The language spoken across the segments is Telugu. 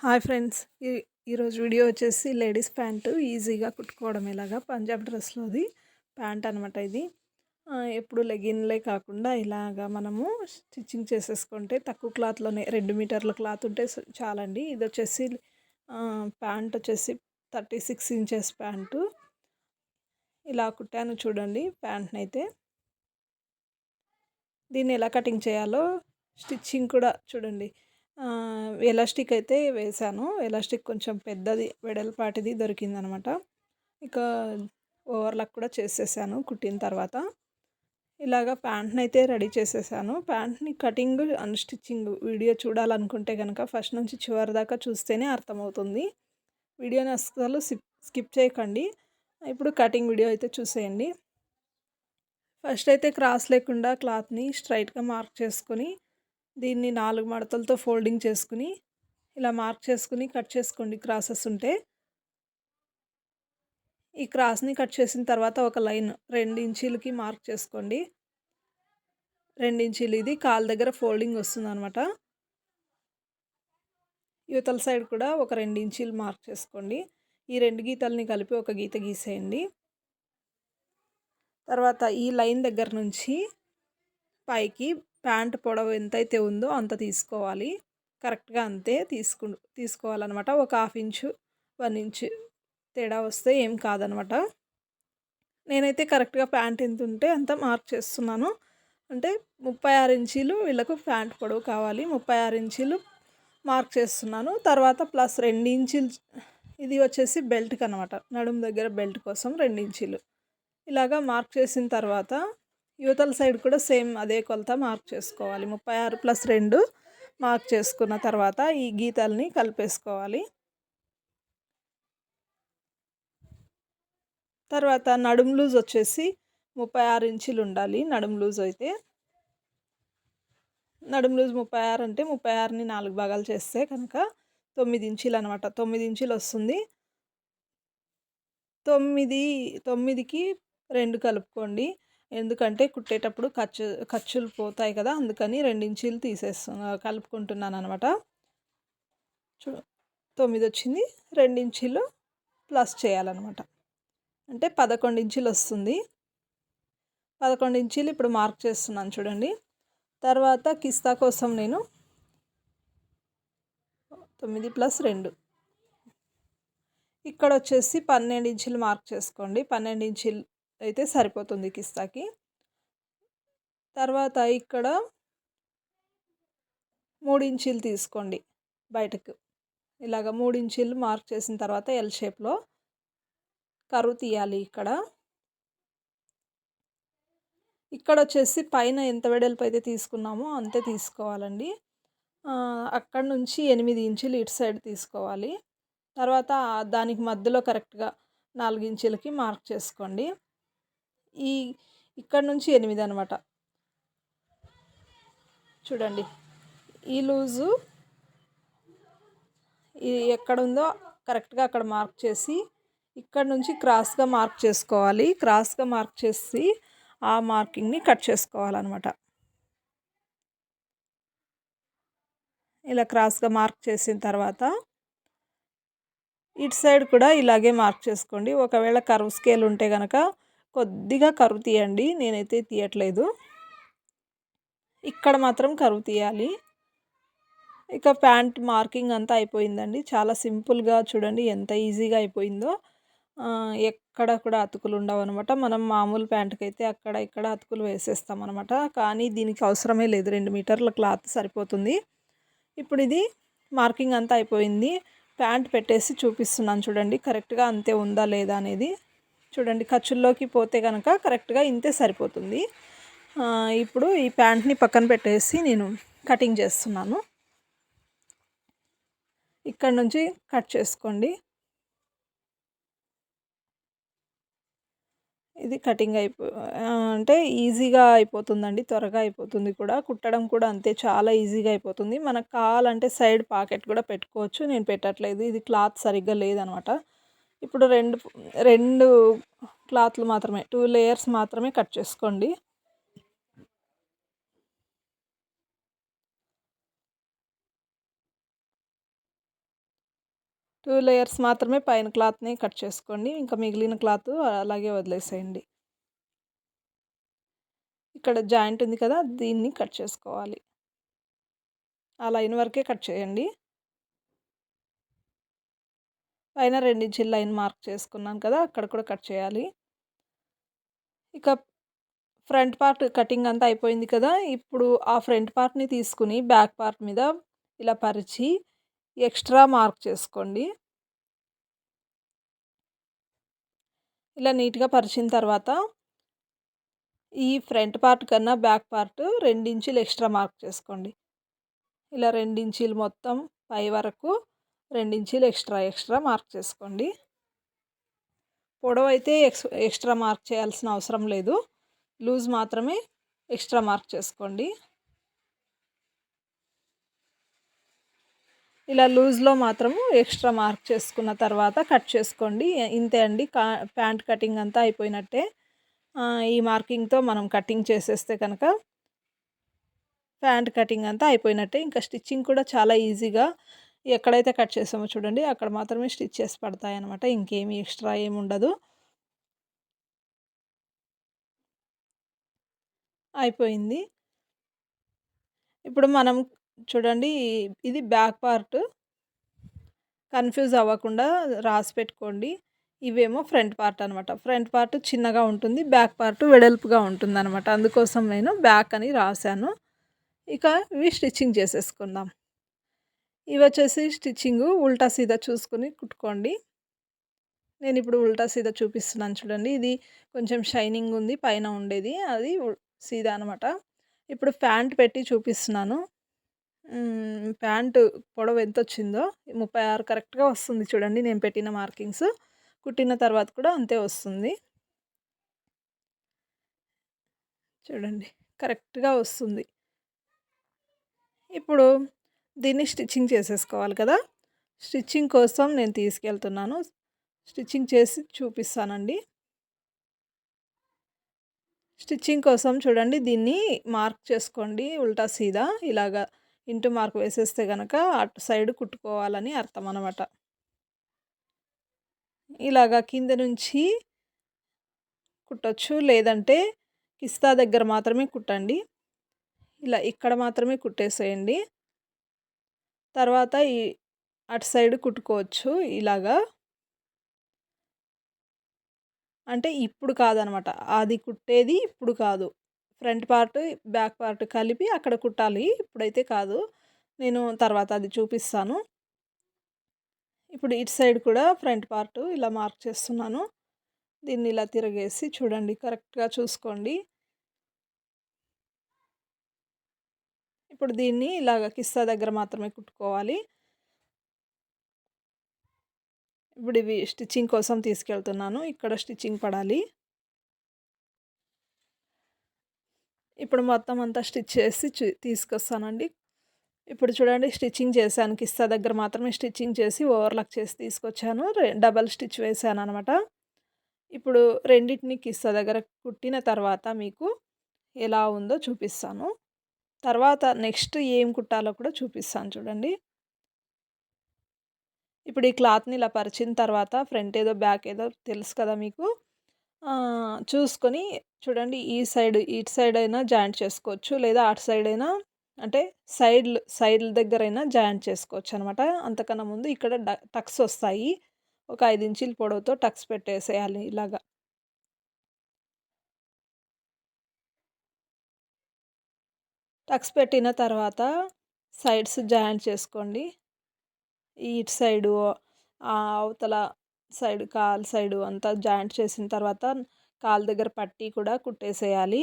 Hi friends. ఈరోజు వీడియో వచ్చేసి లేడీస్ ప్యాంటు ఈజీగా కుట్టుకోవడం ఎలాగా పంజాబ్ డ్రెస్లోది ప్యాంట్ అనమాట ఇది. ఎప్పుడు లెగిన్లే కాకుండా ఇలాగా మనము స్టిచ్చింగ్ చేసేసుకుంటే తక్కువ క్లాత్లోనే 2 మీటర్ల క్లాత్ ఉంటే చాలండి. ఇది వచ్చేసి ప్యాంట్ వచ్చేసి 36 ఇంచెస్ ప్యాంటు. ఇలా కుట్టాను చూడండి ప్యాంట్ని అయితే. దీన్ని ఎలా కటింగ్ చేయాలో స్టిచ్చింగ్ కూడా చూడండి. ఎలాస్టిక్ అయితే వేసాను. ఎలాస్టిక్ కొంచెం పెద్దది వెడల్పాటిది దొరికిందనమాట. ఇక ఓవర్లాక్ కూడా చేసేసాను కుట్టిన తర్వాత. ఇలాగ ప్యాంట్ని అయితే రెడీ చేసేసాను. ప్యాంట్ని కటింగ్ అండ్ స్టిచ్చింగ్ వీడియో చూడాలనుకుంటే కనుక ఫస్ట్ నుంచి చివరి దాకా చూస్తేనే అర్థమవుతుంది. వీడియోని అస్సలు స్కిప్ చేయకండి. ఇప్పుడు కటింగ్ వీడియో అయితే చూసేయండి. ఫస్ట్ అయితే క్రాస్ లేకుండా క్లాత్ని స్ట్రైట్గా మార్క్ చేసుకొని దీన్ని 4 మడతలతో ఫోల్డింగ్ చేసుకుని ఇలా మార్క్ చేసుకుని కట్ చేసుకోండి క్రాసెస్ ఉంటే. ఈ క్రాస్ని కట్ చేసిన తర్వాత ఒక లైన్ 2 ఇంచీలకి మార్క్ చేసుకోండి. 2 ఇంచీలు ఇది కాలు దగ్గర ఫోల్డింగ్ వస్తుందన్నమాట. యువతల సైడ్ కూడా ఒక 2 ఇంచీలు మార్క్ చేసుకోండి. ఈ 2 గీతల్ని కలిపి ఒక గీత గీసేయండి. తర్వాత ఈ లైన్ దగ్గర నుంచి పైకి ప్యాంట్ పొడవు ఎంతైతే ఉందో అంత తీసుకోవాలి. కరెక్ట్గా అంతే తీసుకోవాలన్నమాట. ఒక 1/2 ఇంచు 1 ఇంచు తేడా వస్తే ఏం కాదనమాట. నేనైతే కరెక్ట్గా ప్యాంట్ ఎంత ఉంటే అంత మార్క్ చేస్తున్నాను. అంటే 36 ఇంచీలు వీళ్ళకు ప్యాంట్ పొడవు కావాలి. 36 ఇంచీలు మార్క్ చేస్తున్నాను. తర్వాత ప్లస్ 2 ఇంచీలు ఇది వచ్చేసి బెల్ట్కి అనమాట. నడుము దగ్గర బెల్ట్ కోసం 2 ఇంచీలు ఇలాగా మార్క్ చేసిన తర్వాత యువతల సైడ్ కూడా సేమ్ అదే కొలత మార్క్ చేసుకోవాలి. 36 + 2 మార్క్ చేసుకున్న తర్వాత ఈ గీతల్ని కలిపేసుకోవాలి. తర్వాత నడుము లూజ్ వచ్చేసి 36 ఇంచీలు ఉండాలి. నడుము లూజ్ అయితే నడుము లూజ్ 36 అంటే 36ని 4 భాగాలు చేస్తే కనుక 9 ఇంచీలు అనమాట. 9 ఇంచీలు వస్తుంది. 9కి 2 కలుపుకోండి. ఎందుకంటే కుట్టేటప్పుడు ఖర్చులు పోతాయి కదా, అందుకని 2 ఇంచీలు కలుపుకుంటున్నాను అనమాట. 9 వచ్చింది. 2 ఇంచీలు ప్లస్ చేయాలన్నమాట. అంటే 11 ఇంచీలు వస్తుంది. 11 ఇంచీలు ఇప్పుడు మార్క్ చేస్తున్నాను చూడండి. తర్వాత కిస్తా కోసం నేను 9 + 2 ఇక్కడ వచ్చేసి 12 ఇంచీలు మార్క్ చేసుకోండి. 12 ఇంచీలు అయితే సరిపోతుంది కిస్తాకి. తర్వాత ఇక్కడ 3 ఇంచీలు తీసుకోండి బయటకు. ఇలాగ 3 ఇంచీలు మార్క్ చేసిన తర్వాత ఎల్ షేప్లో కర్వ్ తీయాలి. ఇక్కడ వచ్చేసి పైన ఎంత వెడల్పు అయితే తీసుకున్నామో అంతే తీసుకోవాలండి. అక్కడ నుంచి 8 ఇంచీలు ఇటు సైడ్ తీసుకోవాలి. తర్వాత దానికి మధ్యలో కరెక్ట్గా 4 ఇంచీలకి మార్క్ చేసుకోండి. ఇక్కడ నుంచి 8 అనమాట. చూడండి ఈ లూజు ఎక్కడ ఉందో కరెక్ట్గా అక్కడ మార్క్ చేసి ఇక్కడ నుంచి క్రాస్గా మార్క్ చేసుకోవాలి. క్రాస్గా మార్క్ చేసి ఆ మార్కింగ్ని కట్ చేసుకోవాలన్నమాట. ఇలా క్రాస్గా మార్క్ చేసిన తర్వాత ఇటు సైడ్ కూడా ఇలాగే మార్క్ చేసుకోండి. ఒకవేళ కర్వ్ స్కేల్ ఉంటే కనుక కొద్దిగా కర్వ్ తీయండి. నేనైతే తీయట్లేదు. ఇక్కడ మాత్రం కర్వ్ తీయాలి. ఇక ప్యాంట్ మార్కింగ్ అంతా అయిపోయిందండి. చాలా సింపుల్గా చూడండి ఎంత ఈజీగా అయిపోయిందో. ఎక్కడ కూడా అతుకులు ఉండవు అనమాట. మనం మామూలు ప్యాంట్కి అయితే అక్కడ ఇక్కడ అతుకులు వేసేస్తాం అనమాట. కానీ దీనికి అవసరమే లేదు. 2 మీటర్ల క్లాత్ సరిపోతుంది. ఇప్పుడు ఇది మార్కింగ్ అంతా అయిపోయింది. ప్యాంట్ పెట్టేసి చూపిస్తున్నాను చూడండి కరెక్ట్గా అంతే ఉందా లేదా అనేది. చూడండి ఖర్చుల్లోకి పోతే కనుక కరెక్ట్గా ఇంతే సరిపోతుంది. ఇప్పుడు ఈ ప్యాంట్ని పక్కన పెట్టేసి నేను కటింగ్ చేస్తున్నాను. ఇక్కడ నుంచి కట్ చేసుకోండి. ఇది కటింగ్ అంటే ఈజీగా అయిపోతుందండి. త్వరగా అయిపోతుంది కూడా. కుట్టడం కూడా అంతే చాలా ఈజీగా అయిపోతుంది. మనకు కావాలంటే సైడ్ పాకెట్ కూడా పెట్టుకోవచ్చు. నేను పెట్టట్లేదు. ఇది క్లాత్ సరిగ్గా లేదనమాట. ఇప్పుడు 2 క్లాత్లు మాత్రమే 2 లేయర్స్ మాత్రమే కట్ చేసుకోండి. 2 లేయర్స్ మాత్రమే పైన క్లాత్‌ని కట్ చేసుకోండి. ఇంకా మిగిలిన క్లాత్ అలాగే వదిలేసేయండి. ఇక్కడ జాయింట్ ఉంది కదా! దీన్ని కట్ చేసుకోవాలి. ఆ లైన్ వరకే కట్ చేయండి. పైన 2 ఇంచుల లైన్ మార్క్ చేసుకున్నాను కదా! అక్కడ కూడా కట్ చేయాలి. ఇక ఫ్రంట్ పార్ట్ కటింగ్ అంతా అయిపోయింది కదా! ఇప్పుడు ఆ ఫ్రంట్ పార్ట్‌ని తీసుకొని బ్యాక్ పార్ట్ మీద ఇలా పరిచి ఎక్స్ట్రా మార్క్ చేసుకోండి. ఇలా నీట్‌గా పరిచిన తర్వాత ఈ ఫ్రంట్ పార్ట్ కన్నా బ్యాక్ పార్ట్ 2 ఇంచులు ఎక్స్ట్రా మార్క్ చేసుకోండి. ఇలా 2 ఇంచీలు మొత్తం పై వరకు 2 ఇంచీలు ఎక్స్ట్రా మార్క్ చేసుకోండి. పొడవైతే ఎక్స్ట్రా మార్క్ చేయాల్సిన అవసరం లేదు. లూజ్ మాత్రమే ఎక్స్ట్రా మార్క్ చేసుకోండి. ఇలా లూజ్‌లో మాత్రము ఎక్స్ట్రా మార్క్ చేసుకున్న తర్వాత కట్ చేసుకోండి. ఇంతే అండి. ప్యాంట్ కటింగ్ అంతా అయిపోయినట్టే. ఈ మార్కింగ్‌తో మనం కటింగ్ చేసేస్తే కనుక ప్యాంట్ కటింగ్ అంతా అయిపోయినట్టే. ఇంకా స్టిచ్చింగ్ కూడా చాలా ఈజీగా ఎక్కడైతే కట్ చేసామో చూడండి అక్కడ మాత్రమే స్టిచెస్ పడతాయన్నమాట. ఇంకేమి ఎక్స్ట్రా ఏముండదు. అయిపోయింది. ఇప్పుడు మనం చూడండి ఇది బ్యాక్ పార్ట్ కన్‌ఫ్యూజ్ అవ్వకుండా రాసి పెట్టుకోండి. ఇవేమో ఫ్రంట్ పార్ట్ అనమాట. ఫ్రంట్ పార్ట్ చిన్నగా ఉంటుంది. బ్యాక్ పార్ట్ వెడల్పుగా ఉంటుందనమాట. అందుకోసం నేను బ్యాక్ అని రాశాను. ఇక ఇవి స్టిచ్చింగ్ చేసేసుకుందాం. ఇవొచ్చేసి స్టిచ్చింగు ఉల్టా సీదా చూసుకొని కుట్టుకోండి. నేనిప్పుడు ఉల్టా సీదా చూపిస్తున్నాను చూడండి. ఇది కొంచెం షైనింగ్ ఉంది పైన ఉండేది. అది సీదా అనమాట. ఇప్పుడు ప్యాంట్ పెట్టి చూపిస్తున్నాను. ప్యాంటు పొడవు ఎంతొచ్చిందో 36 కరెక్ట్‌గా వస్తుంది చూడండి నేను పెట్టిన మార్కింగ్స్. కుట్టిన తర్వాత కూడా అంతే వస్తుంది. చూడండి కరెక్ట్‌గా వస్తుంది. ఇప్పుడు దీన్ని స్టిచ్చింగ్ చేసేసుకోవాలి కదా! స్టిచ్చింగ్ కోసం నేను తీసుకెళ్తున్నాను. స్టిచ్చింగ్ చేసి చూపిస్తానండి. స్టిచ్చింగ్ కోసం చూడండి దీన్ని మార్క్ చేసుకోండి ఉల్టా సీదా ఇలాగా ఇంటూ మార్క్ వేసేస్తే గనక అటు సైడ్ కుట్టుకోవాలని అర్థం అనమాట. ఇలాగా కింద నుంచి కుట్టొచ్చు. లేదంటే కిస్తా దగ్గర మాత్రమే కుట్టండి. ఇలా ఇక్కడ మాత్రమే కుట్టేసేయండి. తర్వాత అటు సైడ్ కుట్టుకోవచ్చు ఇలాగా. అంటే ఇప్పుడు కాదనమాట. అది కుట్టేది ఇప్పుడు కాదు. ఫ్రంట్ పార్ట్, బ్యాక్ పార్ట్ కలిపి అక్కడ కుట్టాలి. ఇప్పుడైతే కాదు. నేను తర్వాత అది చూపిస్తాను. ఇప్పుడు ఇటు సైడ్ కూడా ఫ్రంట్ పార్ట్ ఇలా మార్క్ చేస్తున్నాను. దీన్ని ఇలా తిరగేసి చూడండి కరెక్ట్‌గా చూసుకోండి. ఇప్పుడు దీన్ని ఇలాగ కిస్సా దగ్గర మాత్రమే కుట్టుకోవాలి. ఇప్పుడు ఇవి స్టిచ్చింగ్ కోసం తీసుకెళ్తున్నాను. ఇక్కడ స్టిచ్చింగ్ పడాలి. ఇప్పుడు మొత్తం అంతా స్టిచ్ చేసి తీసుకొస్తానండి. ఇప్పుడు చూడండి స్టిచ్చింగ్ చేశాను. కిస్సా దగ్గర మాత్రమే స్టిచ్చింగ్ చేసి ఓవర్‌లాక్ చేసి తీసుకొచ్చాను. డబల్ స్టిచ్ వేశాననమాట. ఇప్పుడు రెండిటిని కిస్సా దగ్గర కుట్టిన తర్వాత మీకు ఎలా ఉందో చూపిస్తాను. తర్వాత నెక్స్ట్ ఏం కుట్టాలో కూడా చూపిస్తాను చూడండి. ఇప్పుడు ఈ క్లాత్‌ని ఇలా పరిచిన తర్వాత ఫ్రంట్ ఏదో, బ్యాక్ ఏదో తెలుసు కదా మీకు. చూసుకొని చూడండి ఇటు సైడ్ అయినా జాయింట్ చేసుకోవచ్చు. లేదా అటు సైడ్ అయినా అంటే సైడ్‌ల దగ్గరైనా జాయింట్ చేసుకోవచ్చనమాట. అంతకన్నా ముందు ఇక్కడ టక్స్ వస్తాయి. ఒక 5 ఇంచీల పొడవుతో టక్స్ పెట్టేసేయాలి ఇలాగా. టక్స్ పెట్టిన తర్వాత సైడ్స్ జాయింట్ చేసుకోండి. ఇటు సైడు అవతల సైడ్ కాలు సైడు అంతా జాయింట్ చేసిన తర్వాత కాలు దగ్గర పట్టీ కూడా కుట్టేసేయాలి.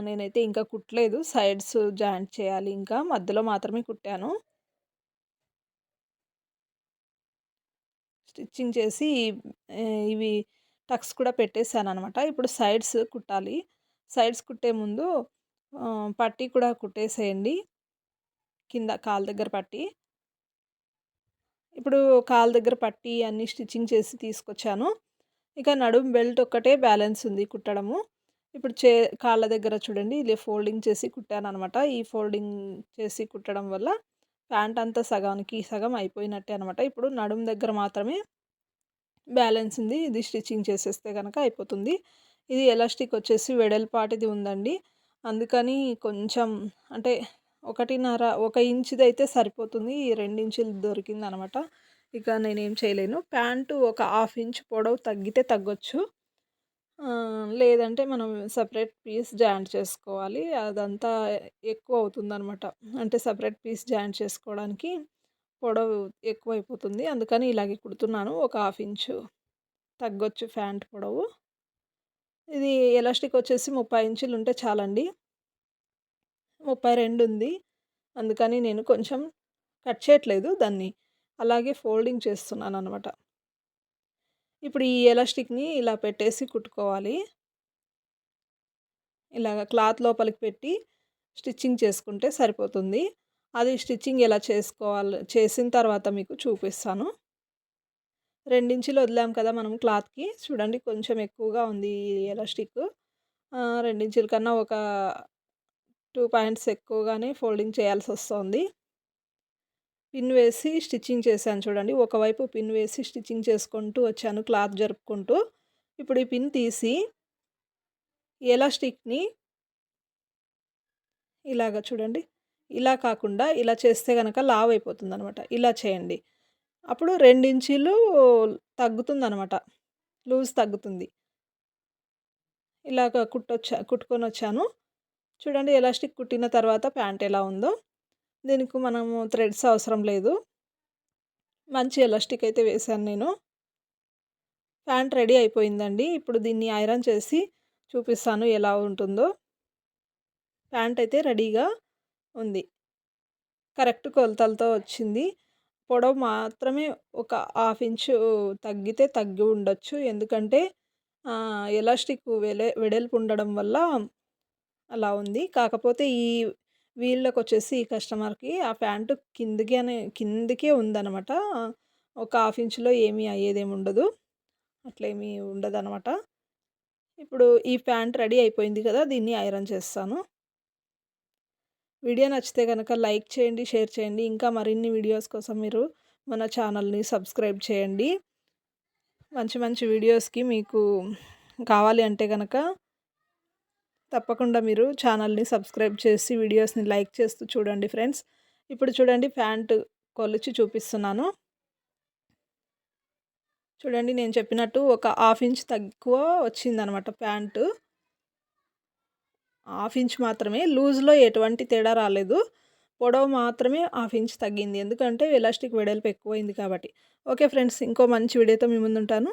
నేనైతే ఇంకా కుట్టలేదు. సైడ్స్ జాయింట్ చేయాలి ఇంకా. మధ్యలో మాత్రమే కుట్టాను. స్టిచ్చింగ్ చేసి ఇవి టక్స్ కూడా పెట్టేసాననమాట. ఇప్పుడు సైడ్స్ కుట్టాలి. సైడ్స్ కుట్టే ముందు పట్టీ కూడా కుట్టేసేయండి. కింద కాలు దగ్గర పట్టీ. ఇప్పుడు కాలు దగ్గర పట్టీ అన్నీ స్టిచ్చింగ్ చేసి తీసుకొచ్చాను. ఇక నడుము బెల్ట్ ఒక్కటే బ్యాలెన్స్ ఉంది కుట్టడము. ఇప్పుడు కాళ్ళ దగ్గర చూడండి ఇలా ఫోల్డింగ్ చేసి కుట్టాననమాట. ఈ ఫోల్డింగ్ చేసి కుట్టడం వల్ల ప్యాంట్ అంతా సగానికి సగం అయిపోయినట్టే అనమాట. ఇప్పుడు నడుము దగ్గర మాత్రమే బ్యాలెన్స్ ఉంది. ఇది స్టిచ్చింగ్ చేసేస్తే కనుక అయిపోతుంది. ఇది ఎలాస్టిక్ వచ్చేసి వెడల్పాటిది ఉందండి. అందుకని కొంచెం అంటే 1 ఇంచుది అయితే సరిపోతుంది. ఈ 2 ఇంచులు దొరికిందనమాట. ఇక నేనేం చేయలేను. ప్యాంటు ఒక హాఫ్ ఇంచ్ పొడవు తగ్గితే తగ్గొచ్చు. లేదంటే మనం సెపరేట్ పీస్ జాయింట్ చేసుకోవాలి. అదంతా ఎక్కువ అవుతుందనమాట. అంటే సెపరేట్ పీస్ జాయింట్ చేసుకోవడానికి పొడవు ఎక్కువైపోతుంది. అందుకని ఇలాగే కుడుతున్నాను. ఒక హాఫ్ ఇంచు తగ్గొచ్చు ప్యాంట్ పొడవు. ఇది ఎలాస్టిక్ వచ్చేసి 30 ఇంచులు ఉంటే చాలండి. 32 ఉంది. అందుకని నేను కొంచెం కట్ చేయట్లేదు. దాన్ని అలాగే ఫోల్డింగ్ చేస్తున్నాననమాట. ఇప్పుడు ఈ ఎలాస్టిక్‌ని ఇలా పెట్టేసి కుట్టుకోవాలి. ఇలాగ క్లాత్ లోపలికి పెట్టి స్టిచ్చింగ్ చేసుకుంటే సరిపోతుంది. అది స్టిచ్చింగ్ ఎలా చేసిన తర్వాత మీకు చూపిస్తాను. 2 ఇంచులు వదిలాం కదా మనం క్లాత్‌కి. చూడండి కొంచెం ఎక్కువగా ఉంది ఈ ఎలాస్టిక్. 2 ఇంచుల కన్నా ఒక 2 పాయింట్స్ ఎక్కువగానే ఫోల్డింగ్ చేయాల్సొస్తోంది. పిన్ వేసి స్టిచ్చింగ్ చేశాను చూడండి. ఒకవైపు పిన్ వేసి స్టిచ్చింగ్ చేసుకుంటూ వచ్చాను క్లాత్ జరుపుకుంటూ. ఇప్పుడు ఈ పిన్ తీసి ఎలాస్టిక్‌ని ఇలాగ చూడండి. ఇలా కాకుండా ఇలా చేస్తే గనక లావయిపోతుందనమాట. ఇలా చేయండి. అప్పుడు 2 ఇంచీలు తగ్గుతుందనమాట. లూజ్ తగ్గుతుంది. ఇలాగ కుట్టుకొనొచ్చాను. చూడండి ఎలాస్టిక్ కుట్టిన తర్వాత ప్యాంట్ ఎలా ఉందో. దీనికి మనము థ్రెడ్స్ అవసరం లేదు. మంచి ఎలాస్టిక్ అయితే వేశాను నేను. ప్యాంట్ రెడీ అయిపోయిందండి. ఇప్పుడు దీన్ని ఐరన్ చేసి చూపిస్తాను ఎలా ఉంటుందో. ప్యాంట్ అయితే రెడీగా ఉంది. కరెక్ట్ కొలతలతో వచ్చింది. పొడవు మాత్రమే ఒక హాఫ్ ఇంచు తగ్గితే తగ్గి ఉండొచ్చు. ఎందుకంటే ఎలాస్టిక్ వెడల్పు ఉండడం వల్ల అలా ఉంది. కాకపోతే ఈ వీళ్ళకొచ్చేసి ఈ కస్టమర్‌కి ఆ ప్యాంటు కిందకే ఉందనమాట. ఒక హాఫ్ ఇంచులో ఏమీ అయ్యేదేముండదు. అట్లేమీ ఉండదనమాట. ఇప్పుడు ఈ ప్యాంట్ రెడీ అయిపోయింది కదా! దీన్ని ఐరన్ చేస్తాను. వీడియో నచ్చితే గనక లైక్ చేయండి, షేర్ చేయండి. ఇంకా మరిన్ని వీడియోస్ కోసం మీరు మన ఛానల్‌ని సబ్స్క్రైబ్ చేయండి. మంచి మంచి వీడియోస్‌కి మీకు కావాలి అంటే గనక తప్పకుండా మీరు ఛానల్‌ని సబ్స్క్రైబ్ చేసి వీడియోస్‌ని లైక్ చేస్తూ చూడండి ఫ్రెండ్స్. ఇప్పుడు చూడండి ప్యాంట్ కొలిచి చూపిస్తున్నాను. చూడండి నేను చెప్పినట్టు ఒక హాఫ్ ఇంచ్ తక్కువ వచ్చిందనమాట ప్యాంటు. హాఫ్ ఇంచ్ మాత్రమే. లూజ్‌లో ఎటువంటి తేడా రాలేదు. పొడవు మాత్రమే హాఫ్ ఇంచ్ తగ్గింది. ఎందుకంటే ఎలాస్టిక్ వెడల్పు ఎక్కువైంది కాబట్టి. ఓకే ఫ్రెండ్స్, ఇంకో మంచి వీడియోతో మీ ముందుంటాను.